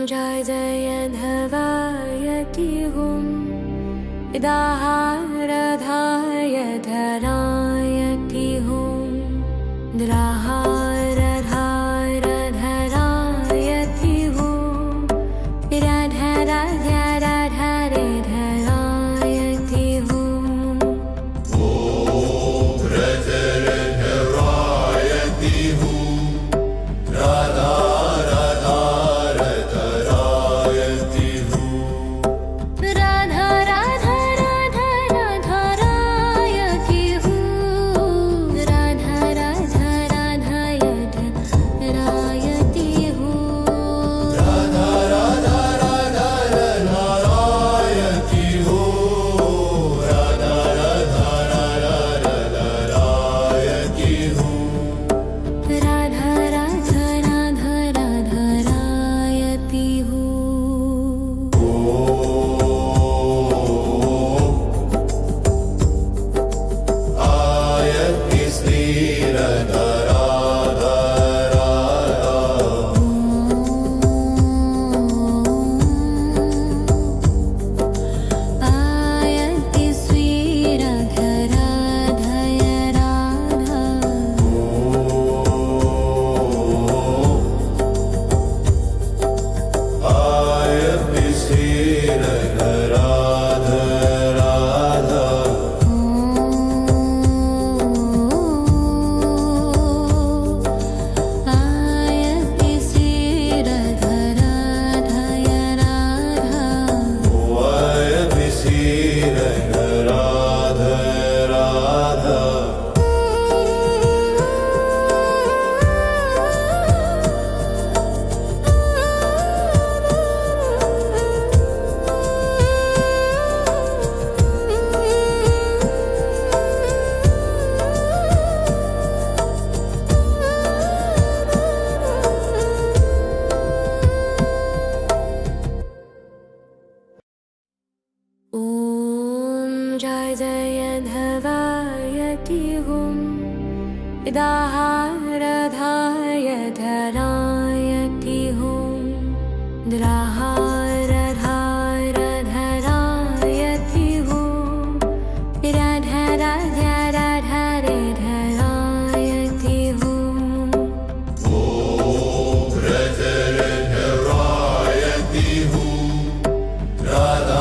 जय जय धवायति हुं दाहारधाय धरायति हुं द्राहारधारधरायति हुं राधाराधाराधारे धरायति हुं धरायति हुं राधा जय जय धवायति हुं दाहारधाय धरायति हुं द्राहारधारधरायति हुं राधाराधाराधारे धरायति हुं धरायति हुं राधा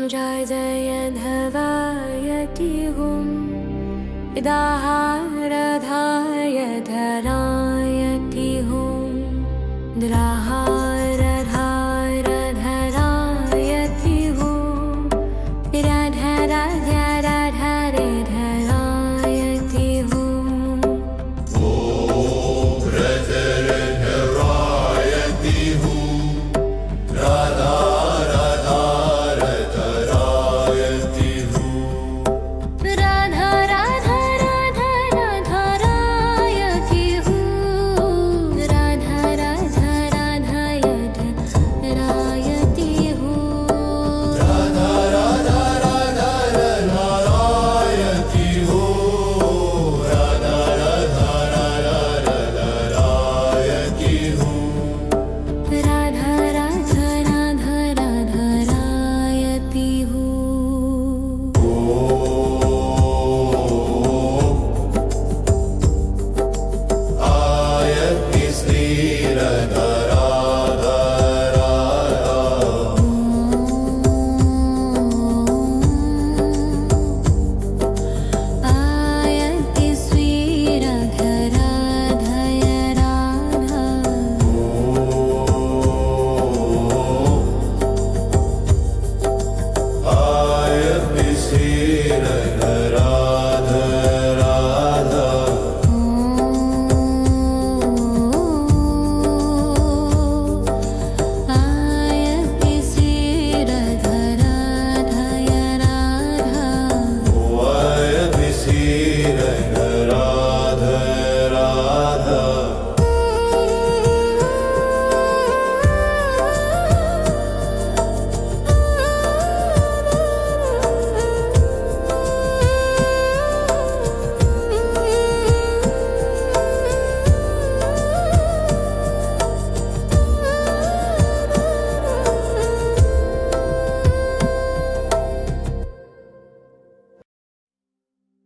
जय जय धवायति हुं दाहारधाय धरायति हुं द्राहारधारधरायति हुं राधाराधाराधारे धरायति हुं राधा राधा आयति श्रीरधराधय राधा वायति श्रीरंगराधा राधा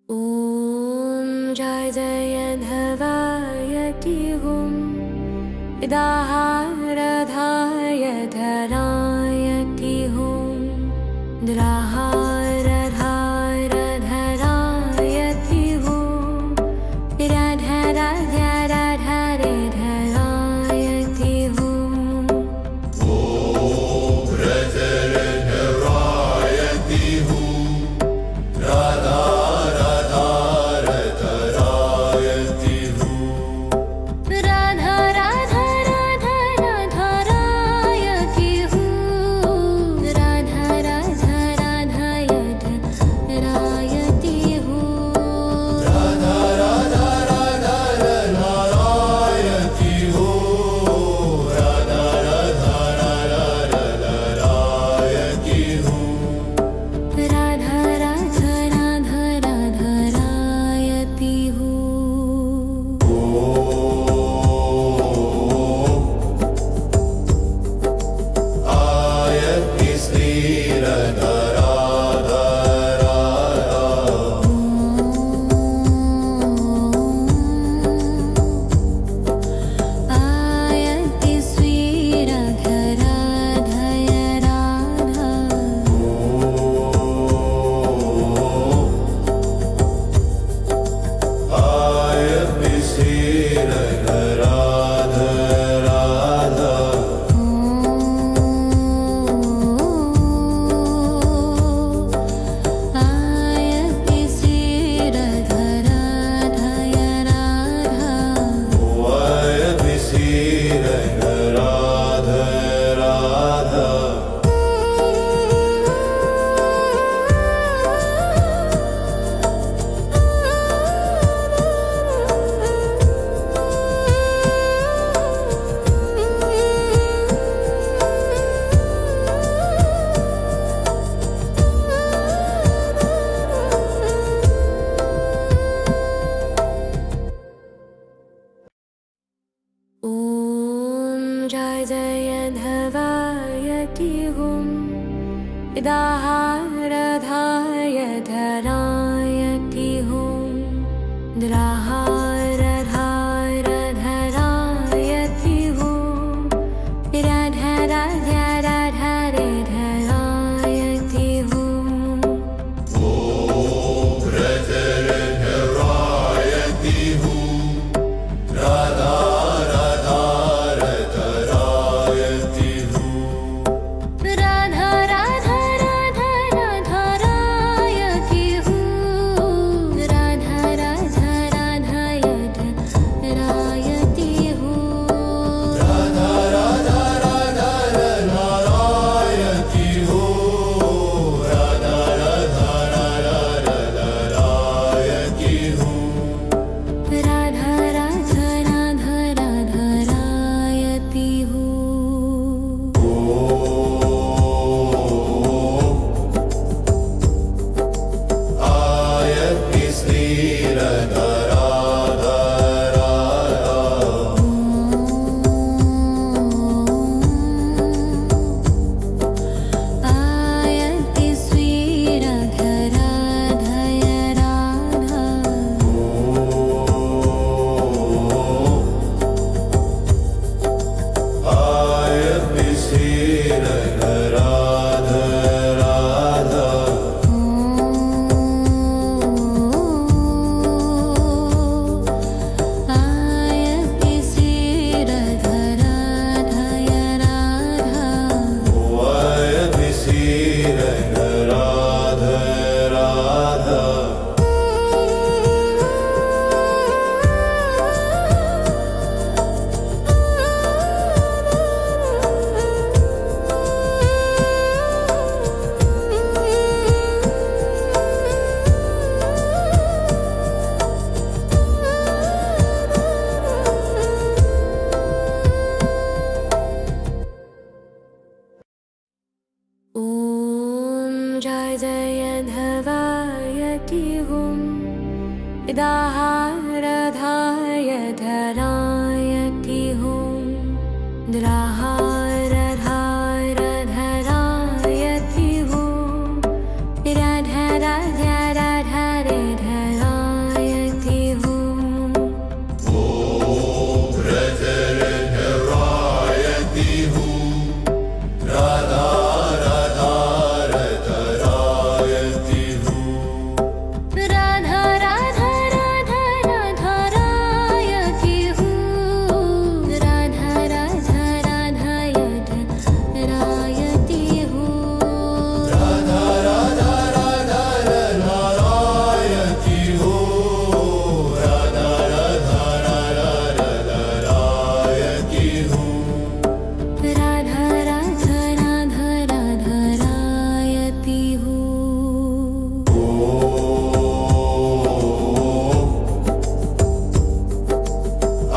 ॐ जय जय धवायति हुं दाहारधाय धरायति हुं द्राहारधारधरायति हुं राधा राधा राधा रे धरायति हुं ब्रजरधरायति हूँ राधा राधा रधरायति हूँ राधा राधा राधा राधरायति हुं राधा राधा राधा राधरायति हुं राधा राधा राधा रधरायति हूँ राधा राधा राधा रधरायति हूँ राधा राधा राधा राधरायति हुं आयति श्रीरधराधा राधा आयति श्रीरधराधय राधा आयति श्रीरंगराधा राधा आयति श्रीरधराधय राधा वायति श्रीरंगराधा राधा ॐ जय जय धवायति हुं दाहारधाय धरायति हुं द्राहारधारधरायति हुं राधा राधा राधा रे धरायति हुं ब्रजरधरायति हूँ राधा राधा रधरायति हूँ राधा राधा राधा धारायति हुं दाहारधाय धरायति हुं द्राहारधारधरायति हुं राधा राधा राधा रे धरायति हुं धरायति हूँ राधा राधा धरायति हूँ राधा राधा राधा राधारायति हुं राधा राधा राधा रायति हुं राधा राधा राधा धरायति हूँ राधा राधा राधा धरायति हूँ राधा राधा राधा राधारायति हुं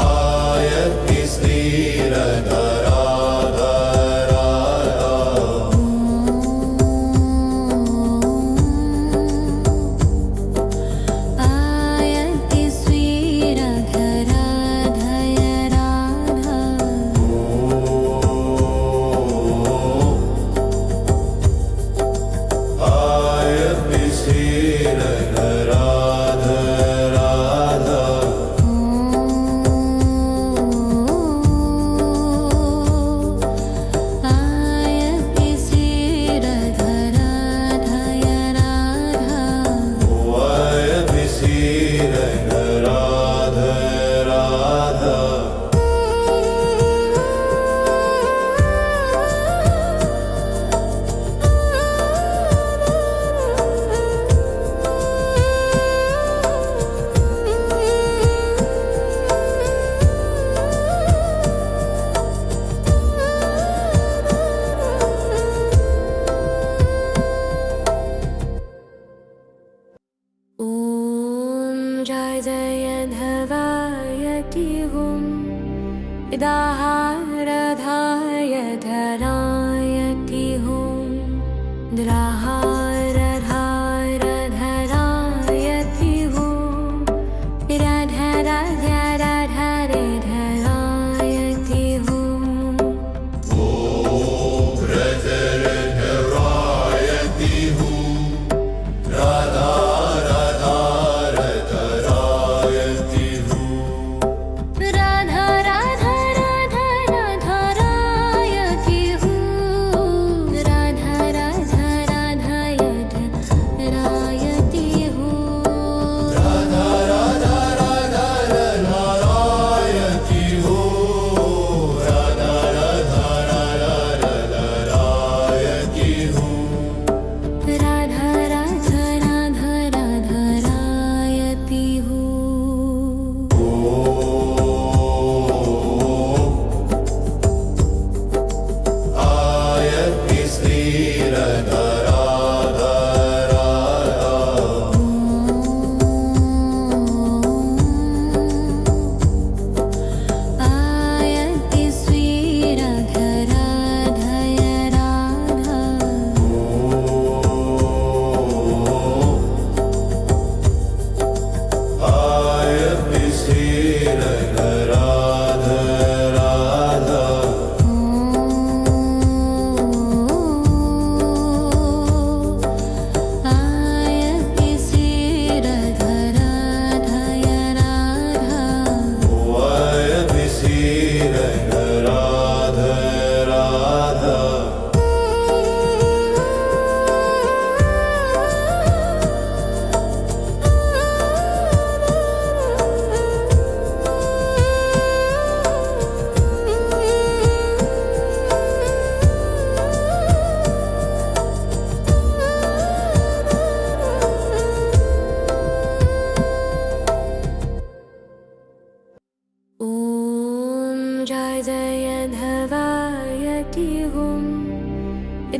आयति श्रीरधरा आयति श्रीरधराधय राधा आयति श्रीरधरा आयति श्रीरधराधय राधा आयति श्रीरधरा राधा ॐ जय जय धवायति हुं दाहारधाय धरायति हुं द्राहारधारधरायति हुं राधा राधा राधा रे धरायति हुं धरायति हूँ राधा राधा धरायति हूँ राधा राधा राधा राधारायति हुं राधा राधा राधा रायति हुं राधा राधा राधा धरायति हूँ राधा राधा राधा धरायति हूँ राधा राधा राधा राधारायति हुं आयति श्रीरधरा आयति श्रीरधराधय राधा आयति श्रीरधरा आयति श्रीरधराधय राधा आयति श्रीरधरा राधा ॐ जय जय धवायति हुं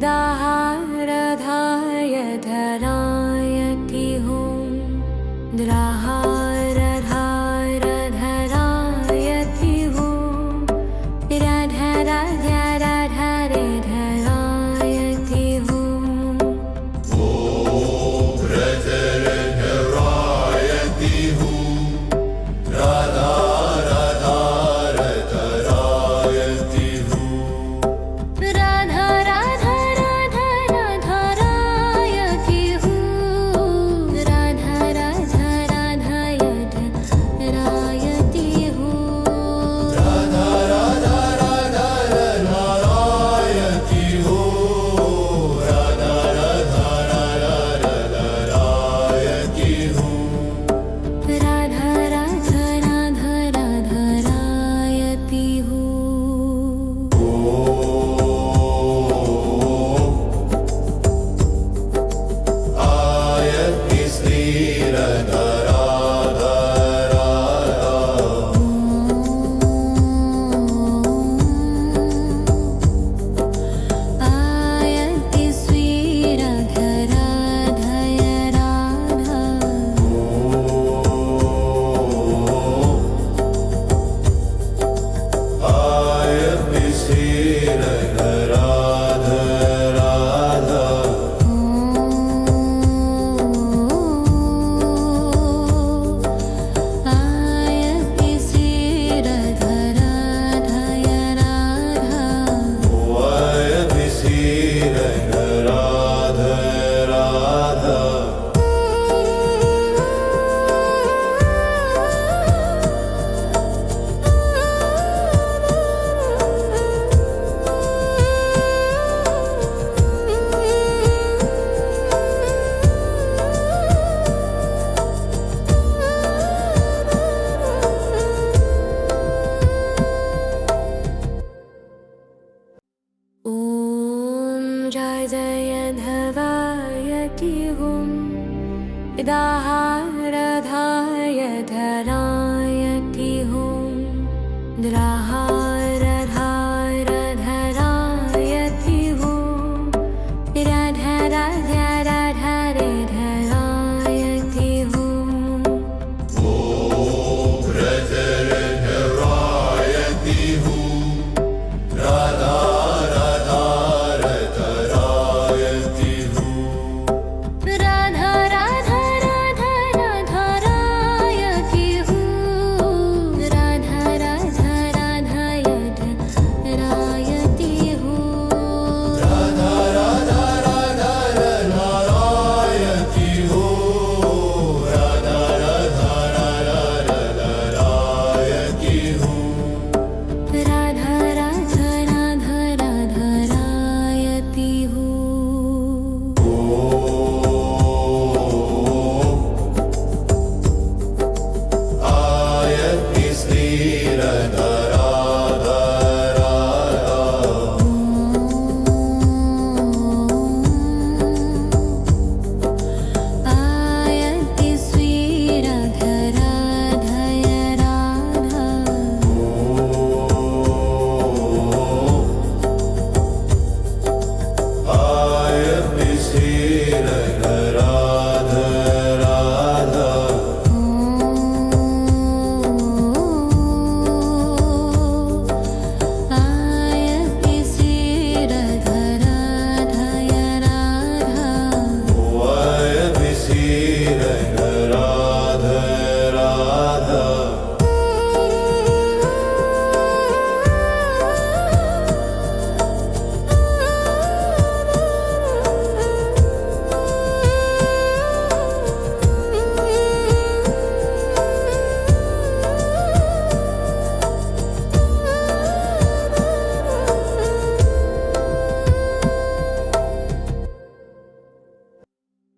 दाहारधाय धरायति हुं द्राहारधारधरायति हुं राधा राधा राधा रे धरायति हुं धरायति दाहारधाय धरायति हूँ द्राहारधारधरायति हूँ राधा राधा राधा रे धरायति हूँ धरायति हूँ राधा राधा धरायति हूँ राधा राधा राधा राधा रायति हूँ राधा राधा राधा रायति हूँ राधा राधा राधा धरायति हूँ राधा राधा राधा धरायति हूँ राधा राधा राधा राधा रायति हूँ आयति श्रीरधा राधा राधा आयति श्रीरधराधय राधा आयति श्रीरधा राधा राधा आयति श्रीरधराधय राधा आयति श्रीरधा राधा राधा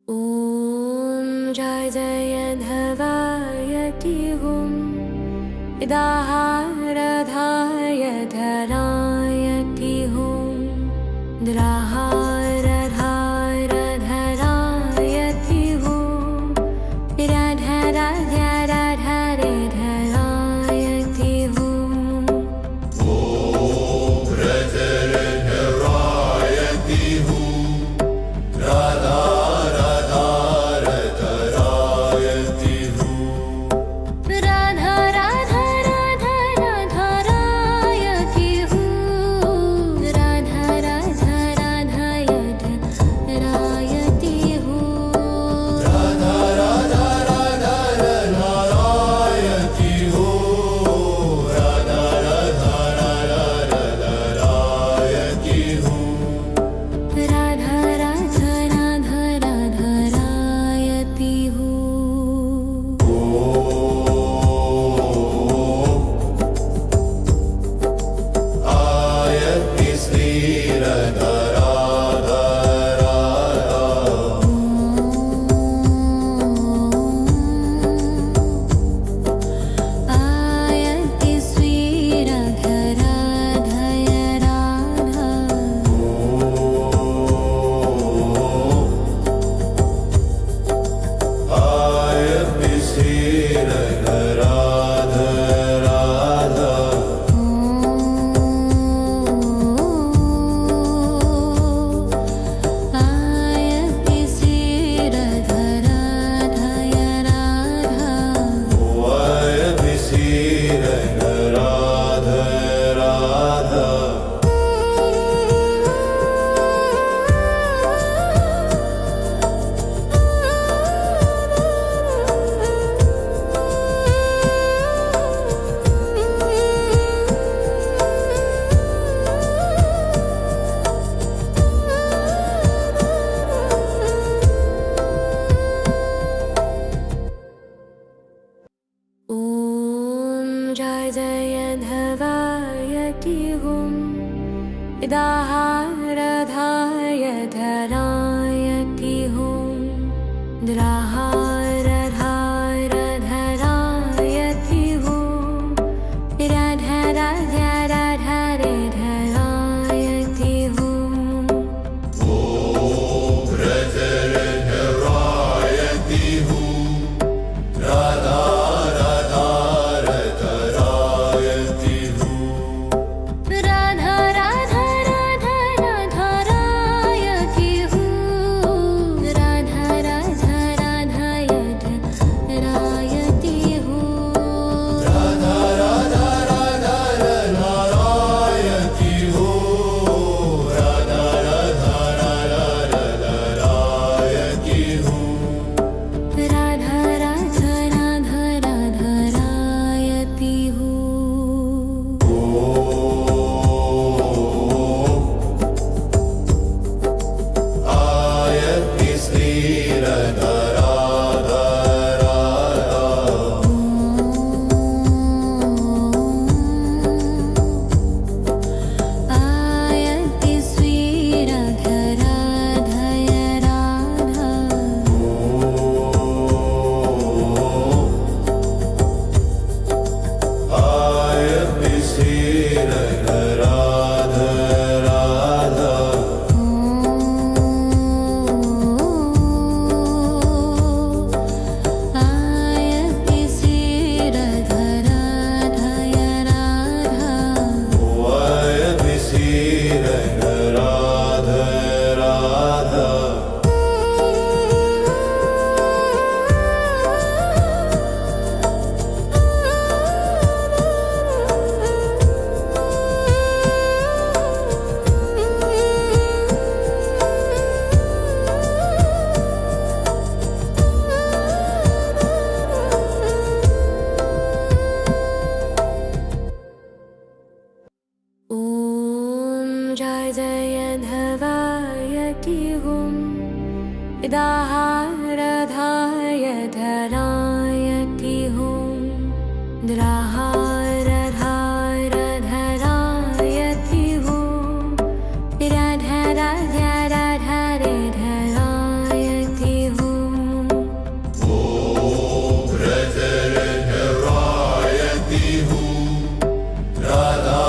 ॐ जय जय धवायति हुं दाहारधाय धरायति हुं द्राहारधारधरायति हुं राधा राधा राधा रे धरायति हुं धरायति हूँ राधा राधा धरायति हूँ राधा राधा राधा राधा रायति हूँ राधा राधा राधा रायति हूँ राधा राधा राधा धरायति हूँ राधा राधा राधा धरायति हूँ राधा राधा राधा राधा रायति हूँ आयति श्रीरधा राधा राधा आयति श्रीरधराधय राधा आयति श्रीरधा राधा राधा आयति श्रीरधराधय राधा आयति श्रीरधा राधा राधा ॐ जय जय धवायति हुं दाहारधाय धरायति हुं द्राहारधारधरायति हूँ राधा राधा राधा रे धरायति हूँ धरायति हूँ दाहारधाय धरायति हूँ द्राहारधारधरायति हूँ राधा राधा राधा रे धरायति हूँ धरायति हूँ राधा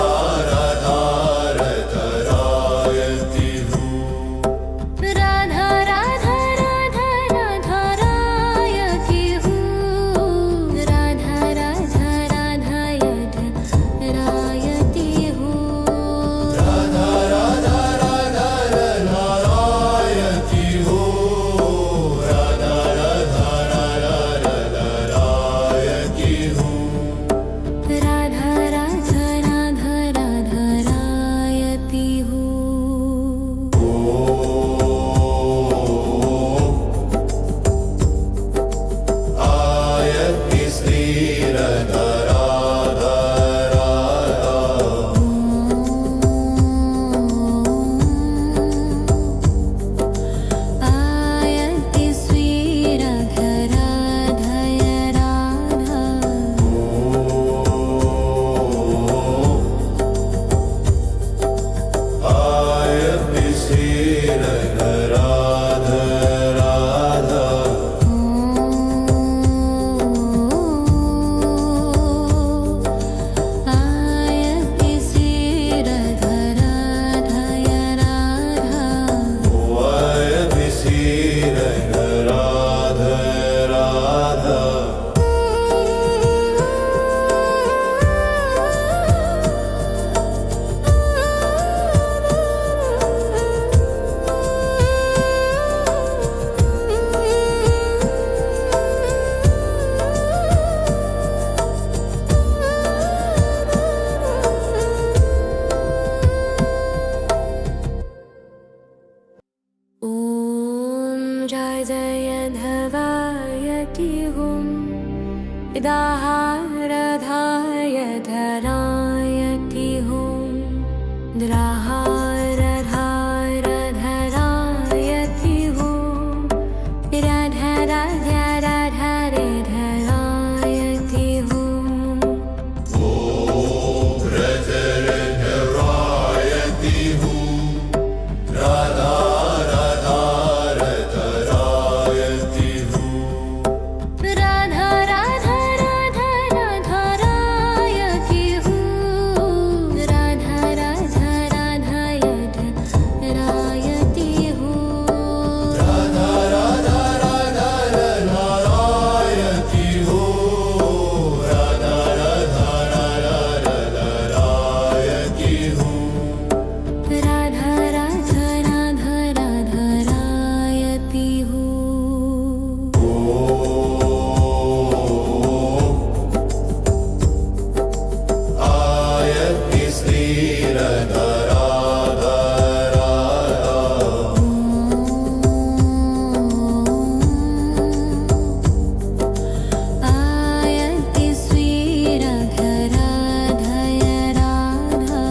राधा धरायति हूँ राधा राधा राधा राधारायति हूँ राधा राधा राधा रायति हूँ राधा राधा राधा धरायति हूँ राधा राधा राधा धरायति हूँ राधा राधा राधा राधारायति हूँ आयति श्री राधा राधा आयति श्री राधा राधय राधा आयति श्री राधा राधा आयति श्री राधा राधय राधा आयति श्री राधा राधा ॐ जय जय धवायति हूँ दाहारधाय धरायति हूँ द्राहारधारधरायति हूँ राधा राधा राधा रे धरायति हूँ धरायति हूँ राधा राधा धरायति हूँ राधा राधा राधा राधारायति हूँ राधा राधा राधा रायति हूँ राधा राधा राधा धरायति हूँ राधा राधा राधा धरायति हूँ राधा राधा राधा राधारायति हूँ आयति श्री राधा राधा आयति श्री राधा राधय राधा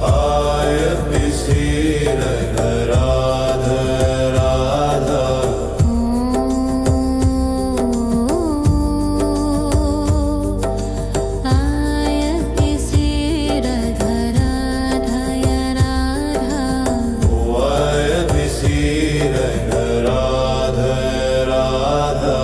आयति श्री राधा राधा आयति श्री राधा राधय राधा आयति श्री राधा राधा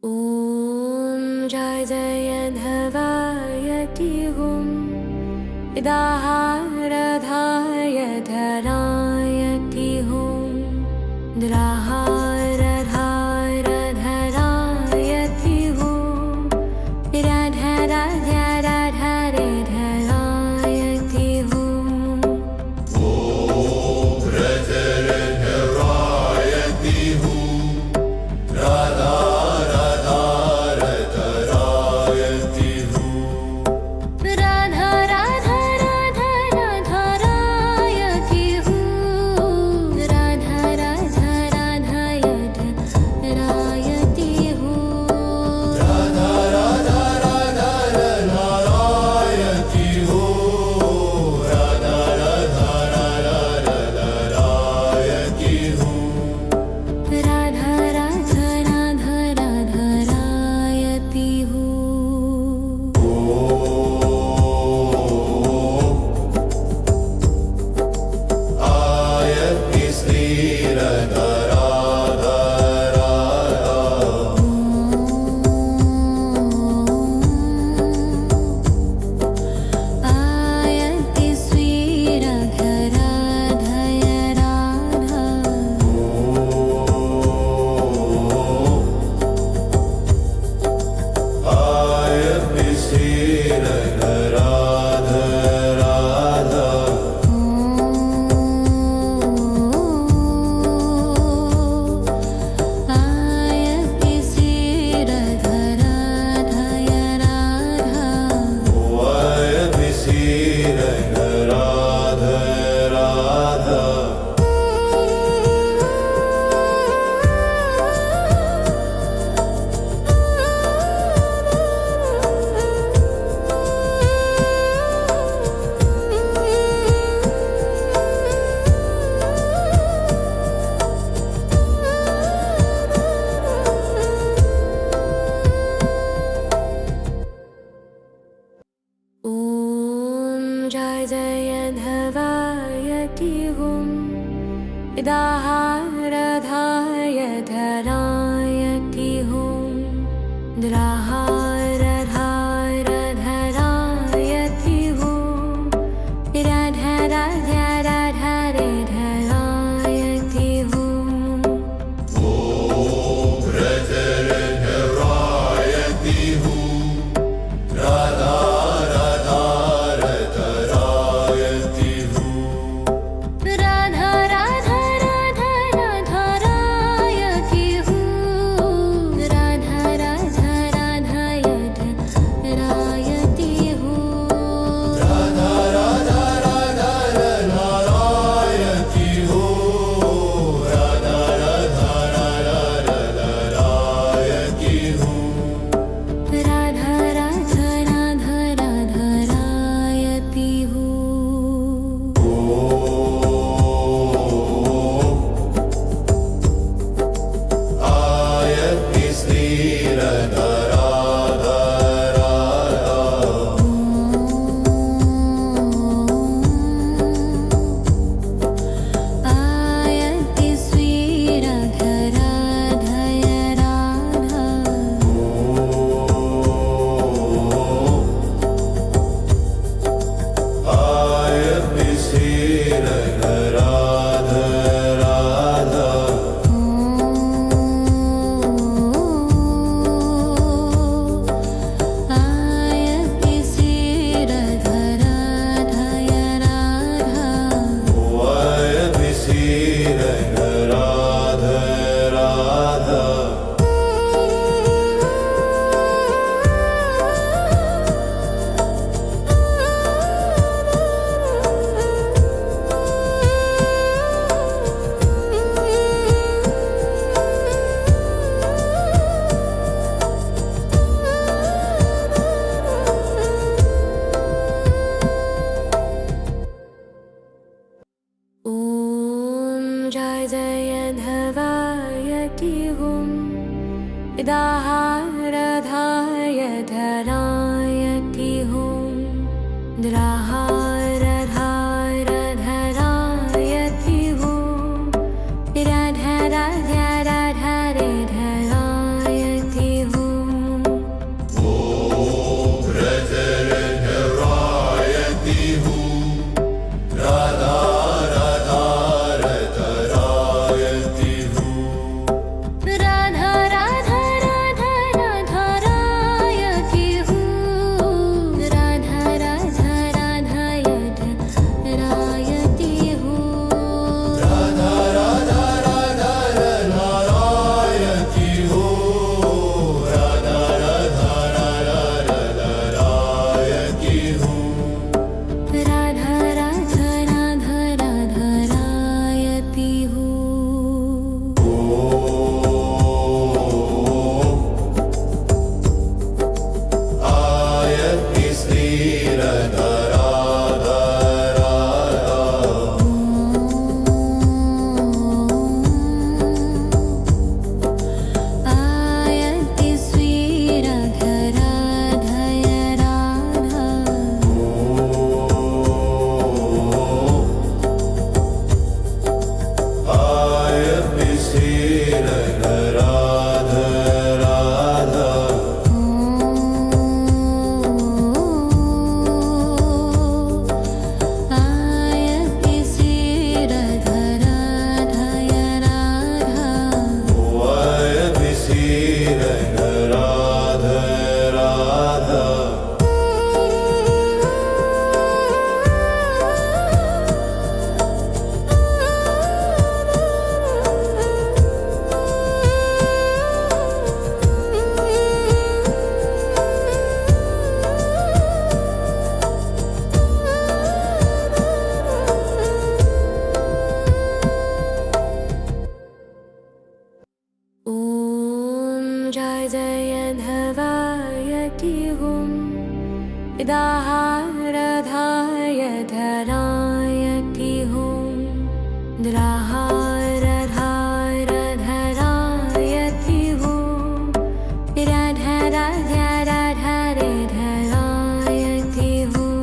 ॐ जय जय धवायति हूँ दाहारधाय धरायति हूँ द्राहारधारधरायति हूँ राधा राधा राधा रे धरायति हूँ धरायति हूँ जय धवायति हुं दाहारधाय धरायति हुं द्राहारधारधरायति हुं राधा राधा राधा रे धरायति हुं व्रजरधरायति हूँ राधा राधारधरायति हूँ राधा राधा राधा राधारायति हूं राधा राधा राधायति हूं राधा राधा राधा रधरायति हूँ राधा राधा राधा रधरायति हूँ राधा राधा राधा राधारायति हूं आयति श्रीरधराधरा आयति श्रीरधराधय राधा आयति श्रीरधराधरा आयति श्रीरधराधय राधा आयति श्रीरधराधरा ॐ जय जय धवायति हुं दाहारधाय धरायति हुं द्राहारधारधरायति हुं राधा राधा राधा रे धरायति हुं व्रजरधरायति हूँ राधा राधारधरायति हूँ राधा राधा राधा राधारायति हूं राधा राधा राधायति हूं राधा राधा राधा रधरायति हूँ राधा राधा राधा रधरायति हूँ राधा राधा राधा राधारायति हूं आयति श्रीरधराधरा आयति श्रीरधराधय राधा आयति श्रीरधराधरा आयति श्रीरधराधय राधा आयति श्रीरधराधरा ॐ जय जय धवायति हुं दाहारधाय धरायति हुं द्राहारधारधरायति हुं राधा राधा राधा रे धरायति हुं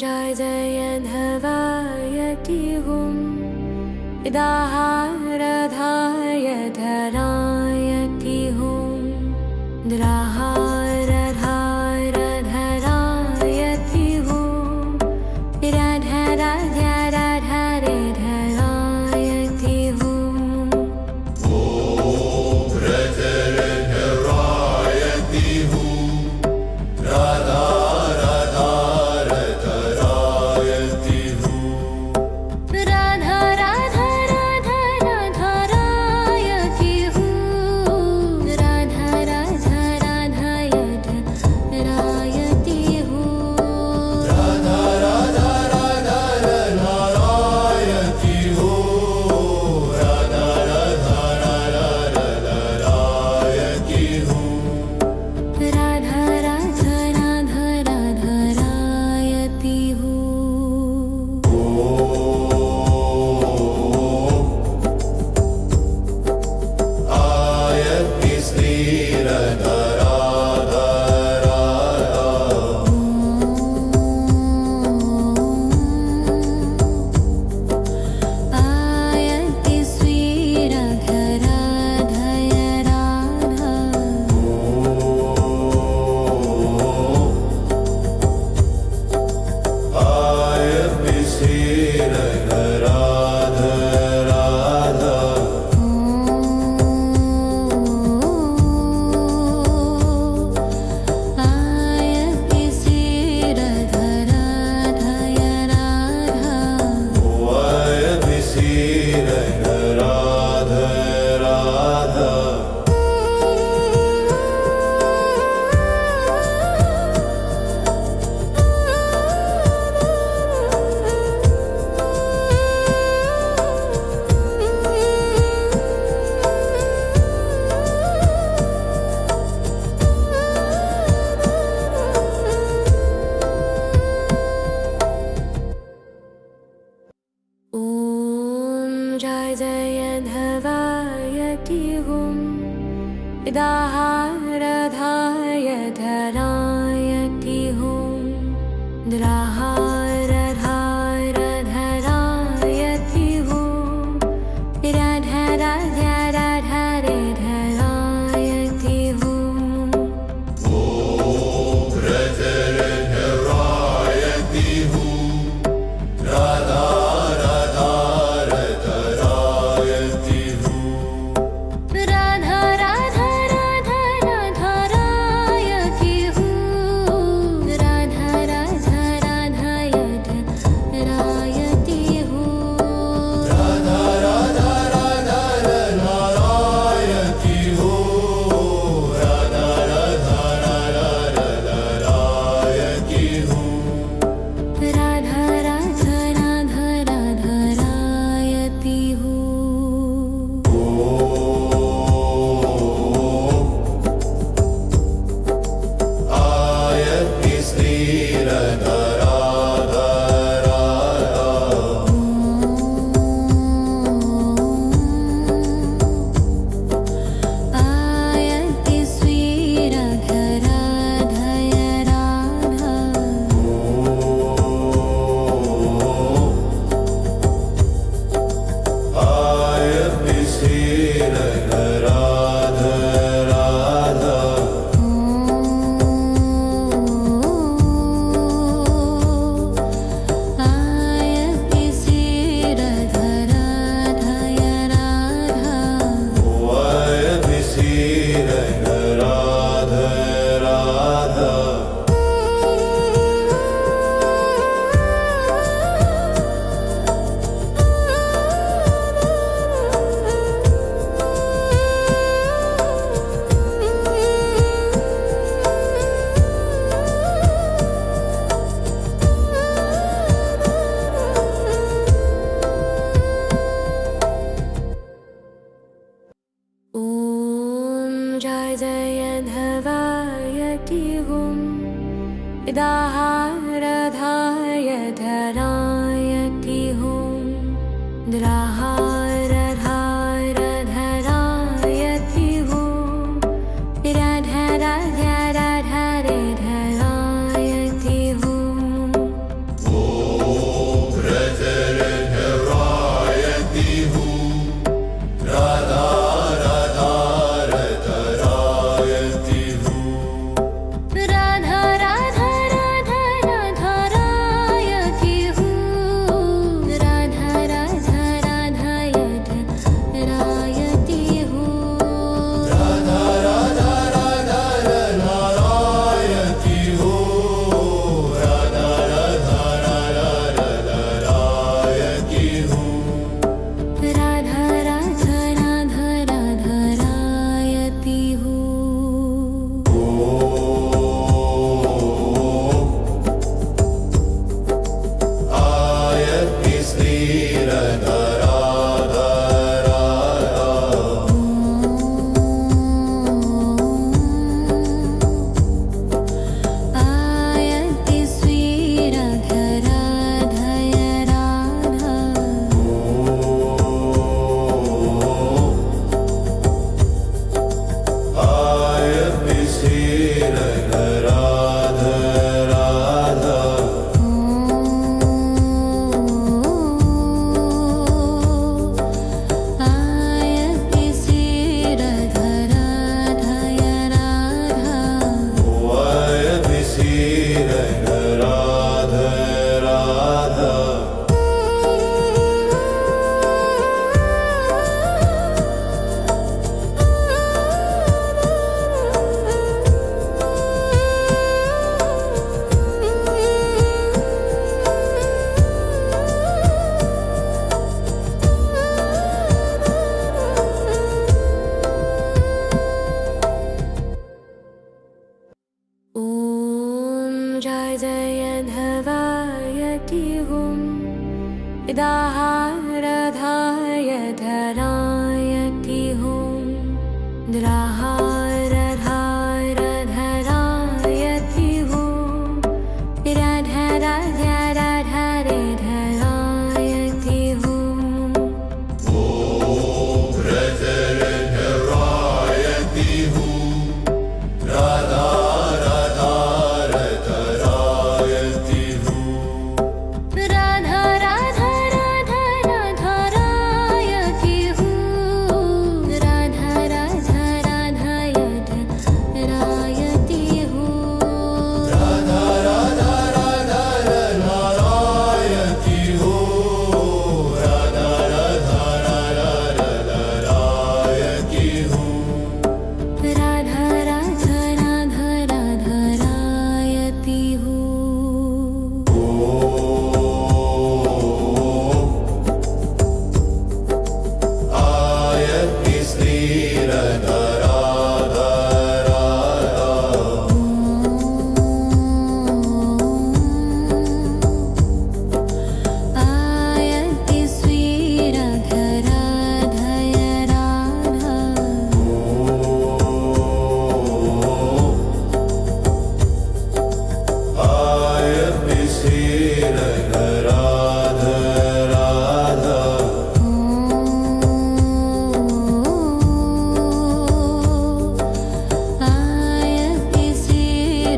जय जय धवायति हुं दाहारधाय धरायति हुं द्राहारधारधरायति हुं राधा राधा राधा रे धरायति हुं रजरधरायति हूँ राधा राधा रधरायति हूँ राधा राधा राधा राधरायति हूं राधा राधा राधायति हूं राधा राधा राधा रधरायति हूँ राधा राधा राधा रधरायति हूँ राधा राधा राधा राधरायति हूं आयति आयति जय जय धवायति हुं दाहारधाय धरायति हुं द्राहारधारधरायति हुं राधा राधा राधा रे धरायति हुं रजरधरायति हूँ राधा राधा रधरायति हूँ राधा राधा राधा राधरायति हूं राधा राधा राधायति हूं राधा राधा राधा रधरायति हूँ राधा राधा राधा रधरायति हूँ राधा राधा राधा राधरायति हूं आयति आयति श्रीरधराधय राधा आयति आयति श्रीरधराधय राधा आयति श्रीरधराधा जय जय धवायति हुं दाहारधाय धरायति हुं द्राहारधारधरायति हुं राधा राधा राधा रे धरायति हूं जय जय धवायति हुं दाहारधाय धरायति हुं द्राहारधारधरायति हुं राधा राधा राधा रे धरायति हुं रजरधरायति हूँ राधा राधा रधरायति हूँ राधा राधा राधा राधरायति हूं राधा राधा राधा राधरायति हूं राधा राधा राधा रधरायति हूँ राधा राधा राधा रधरायति हूँ राधा राधा राधा राधरायति हूं आयति श्रीरधराधा आयति श्रीरधराधय राधा आयति श्रीरधराधा राधा आयति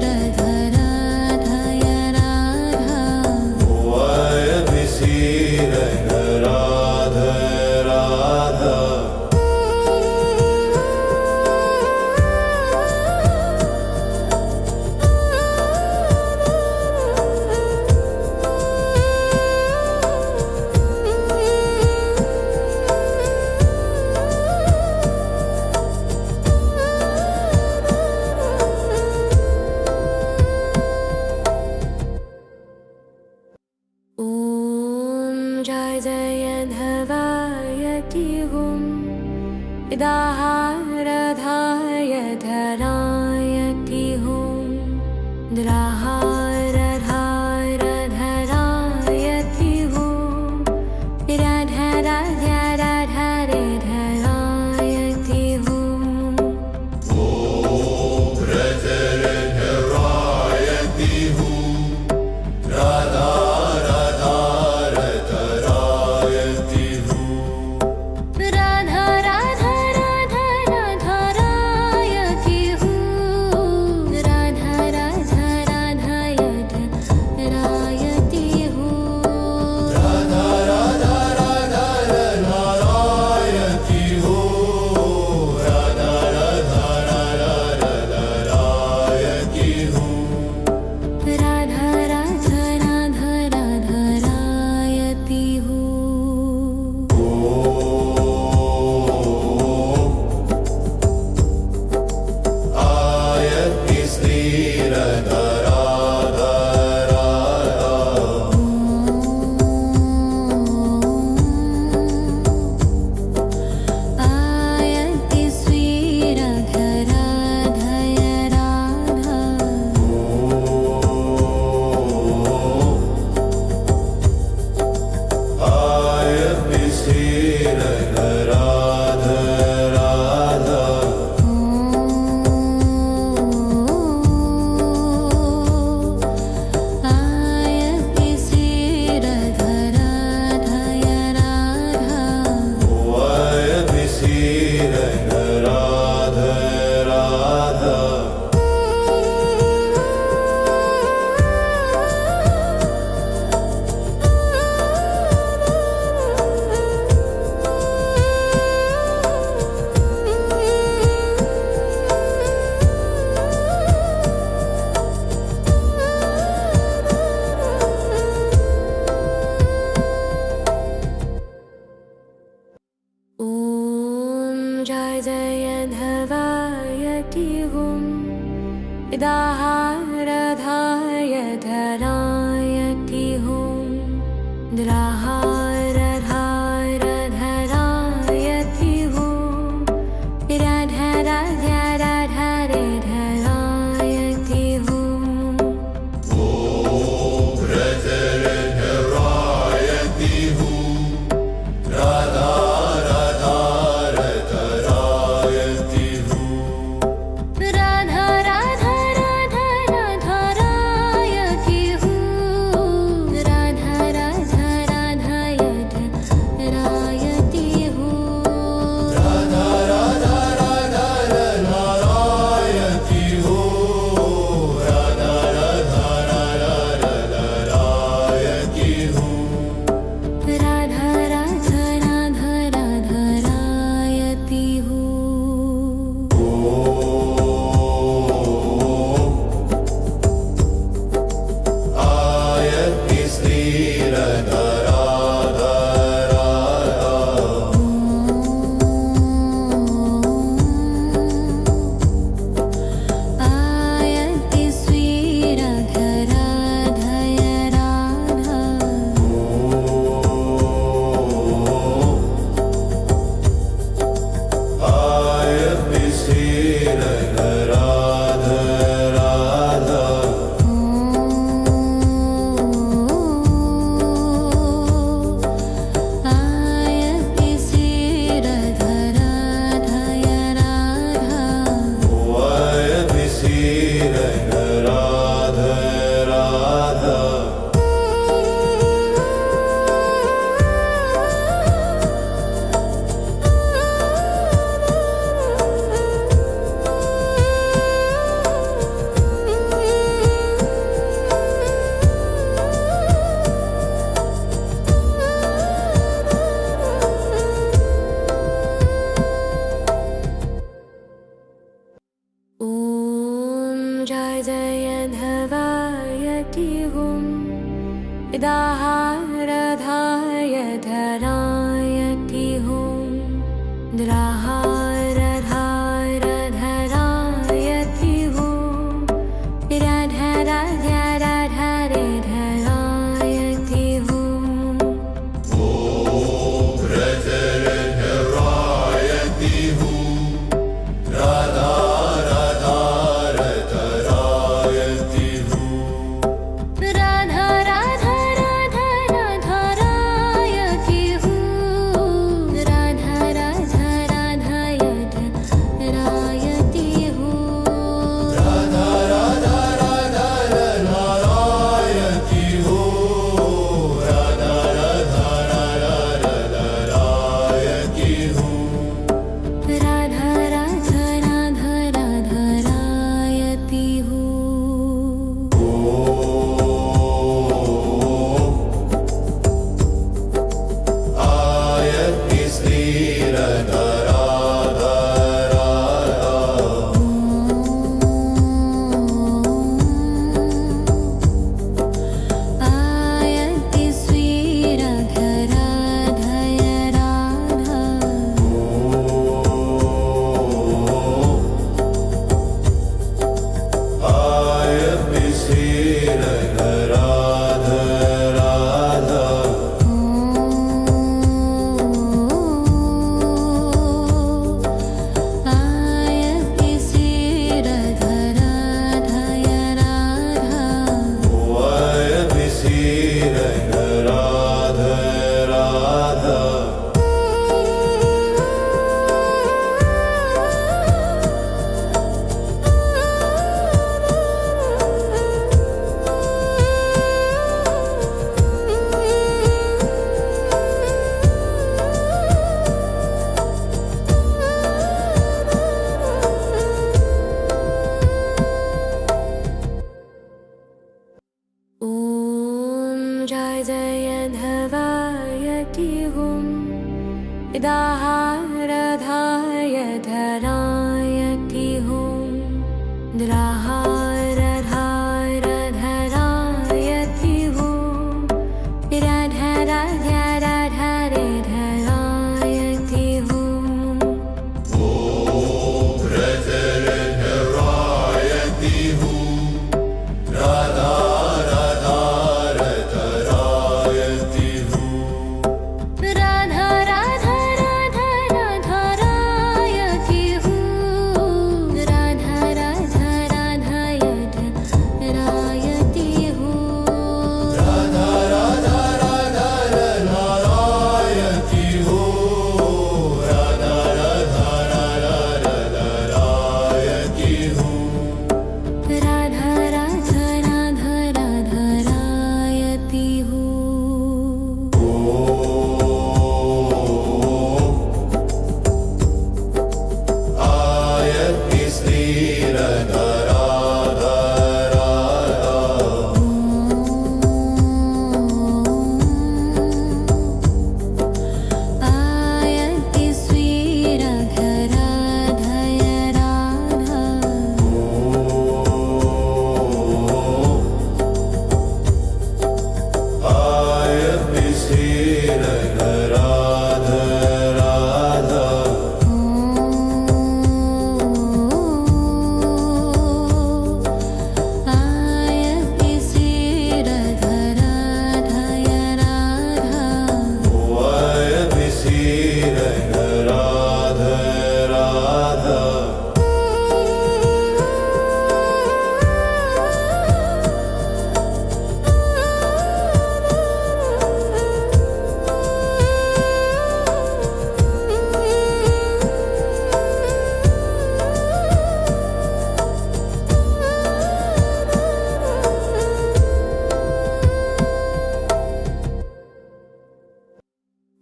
श्रीरधराधय राधा आयति श्रीरधराधा राधा ॐ जय जय धवायति हुं दाहारधाय धरायति हुं द्राहारधारधरायति हुं राधा राधा राधा रे धरायति हुं रजरधरायति हूँ राधा राधा रधरायति हूँ राधा राधा राधा राधरायति हूं राधा राधा राधा राधरायति हूं राधा राधा राधा रधरायति हूँ राधा राधा राधा रधरायति हूँ राधा राधा राधा राधरायति हूं आयति श्रीरधराधा आयति श्रीरधराधय राधा आयति श्रीरधराधा राधा आयति श्रीरधराधय राधा आयति श्रीरधराधा राधा ॐ जय जय धवायति हुं दाहारधाय धरायति हुं द्राहारधारधरायति हुं राधा राधा राधा रे धरायति हुं धवायति हुं दाहारधाय धरायति हुं द्राहारधारधरायति हुं राधाराधाराधारे धरायति हुं रजरधरायति हूँ राधा राधारधरायति हूँ राधा राधा राधा राधारायति हूं राधा राधा राधायति हूं राधा राधा राधारधरायति हूँ राधा राधा राधारधरायति हूँ राधा राधा राधा राधारायति हूं आयति श्रीरधराधरा आयति श्रीरधराधय राधा आयति श्रीरधराधरा आयति श्रीरधराधय राधा आयति श्रीरधराधरा ॐ जय जय धवायति हुं दाहारधाय धरायति हुं द्राहारधारधरायति हुं राधा राधा राधारे धरायति हुं रजरधरायति हूँ राधा राधारधरायति हूँ राधा राधा राधा राधारायति हूं राधा राधा राधायति हूं राधा राधा राधारधरायति हूँ राधा राधा राधारधरायति हूँ राधा राधा राधा राधारायति हूं आयति श्रीरधराधरा आयति श्रीरधराधय राधा आयति श्रीरधराधरा आयति श्रीरधराधय राधा आयति श्रीरधराधरा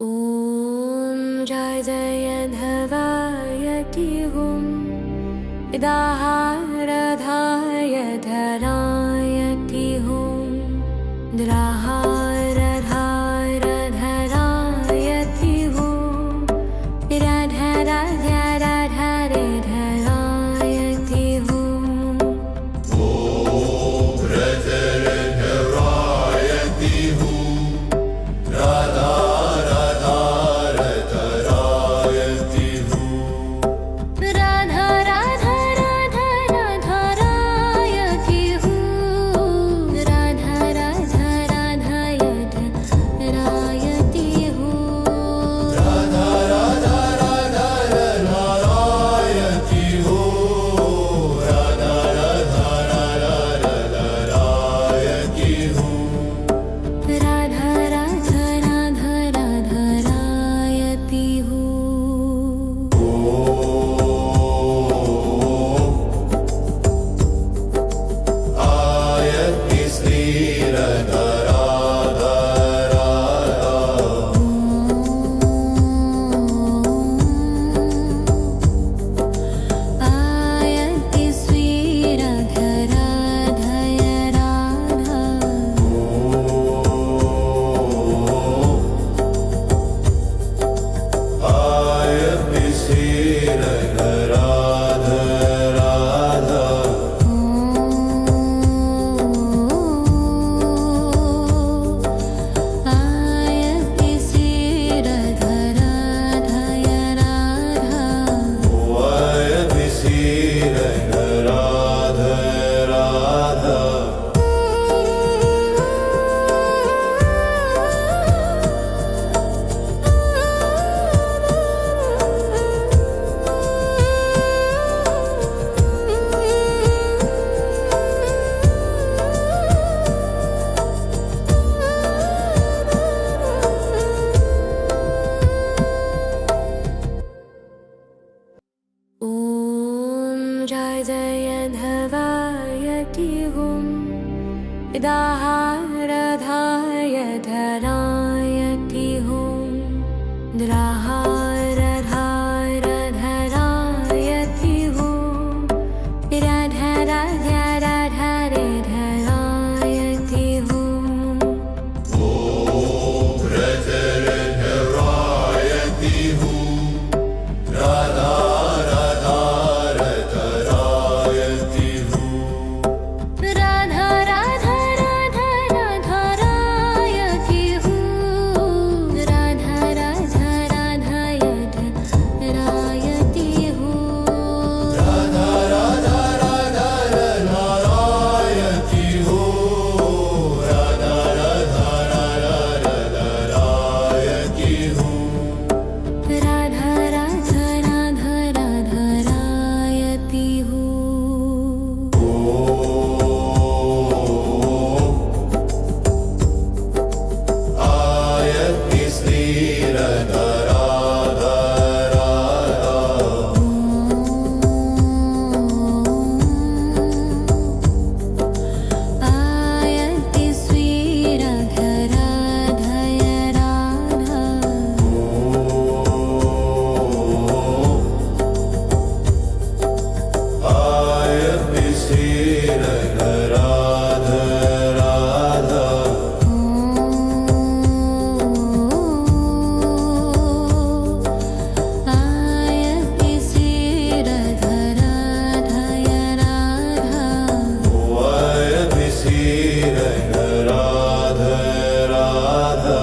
ॐ जय जय धवायति हुं दाहारधाय धरायति हुं द्राहारधारधरायति हुं राधा राधा राधारे धरायति हूं दाहारधाय धरायति हूँ द्राहारधारधरायति हूँ राधा राधा राधा रे धरायति हूँ धरायति हूँ राधा राधा धरायति हूँ राधा राधा राधा राधारायति हूँ राधा राधा राधा रायति हूँ राधा राधा राधा धरायति हूँ राधा राधा राधा धरायति हूँ राधा राधा राधा राधारायति हूँ आयति श्रीरधा राधा राधा आयति श्रीरधराधय राधा आयति श्रीरधा राधा राधा आयति श्रीरधराधय राधा आयति श्रीरधा राधा राधा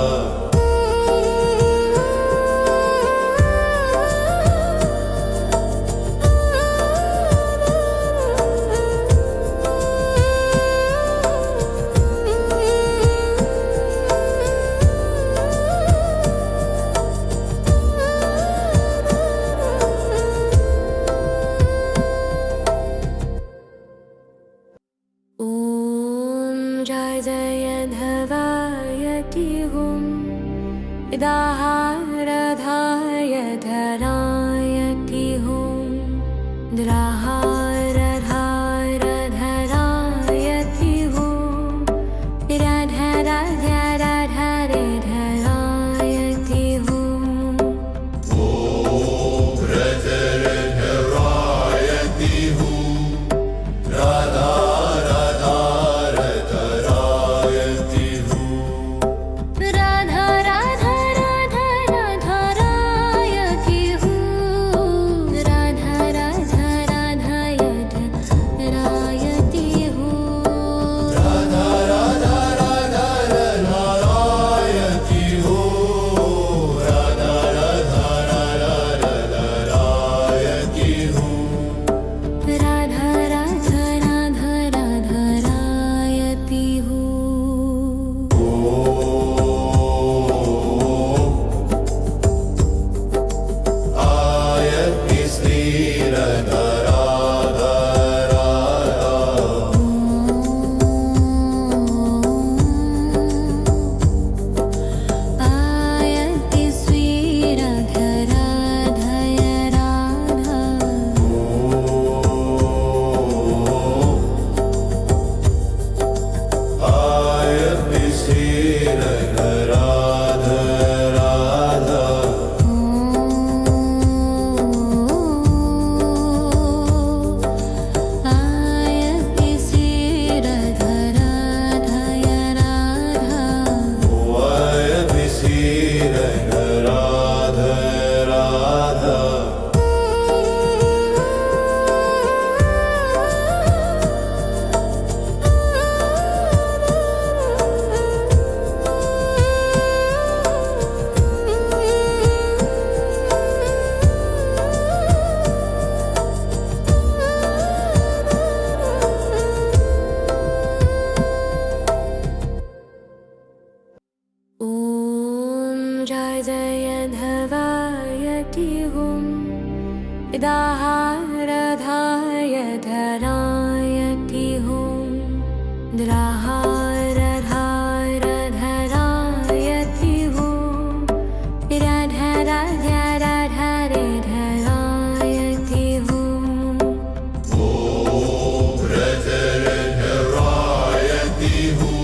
ॐ जय जय धवायति हूँ दाहारधाय धरायति हूँ द्राहारधारधरायति हूँ राधा राधा राधा रे धरायति हूँ धरायति हूँ राधा राधा धरायति हूँ राधा राधा राधा राधारायति हूँ राधा राधा राधा रायति हूँ राधा राधा राधा धरायति हूँ राधा राधा राधा धरायति हूँ राधा राधा राधा राधारायति हूँ आयति श्रीरधा राधा राधा आयति श्रीरधराधय राधा आयति श्रीरधा राधा राधा आयति श्रीरधराधय राधा आयति श्रीरधा राधा राधा ॐ जय जय धवायति हूँ दाहारधाय धरायति हूँ द्राहारधारधरायति हूँ राधा राधा राधा रे धरायति हूँ धरायति हूँ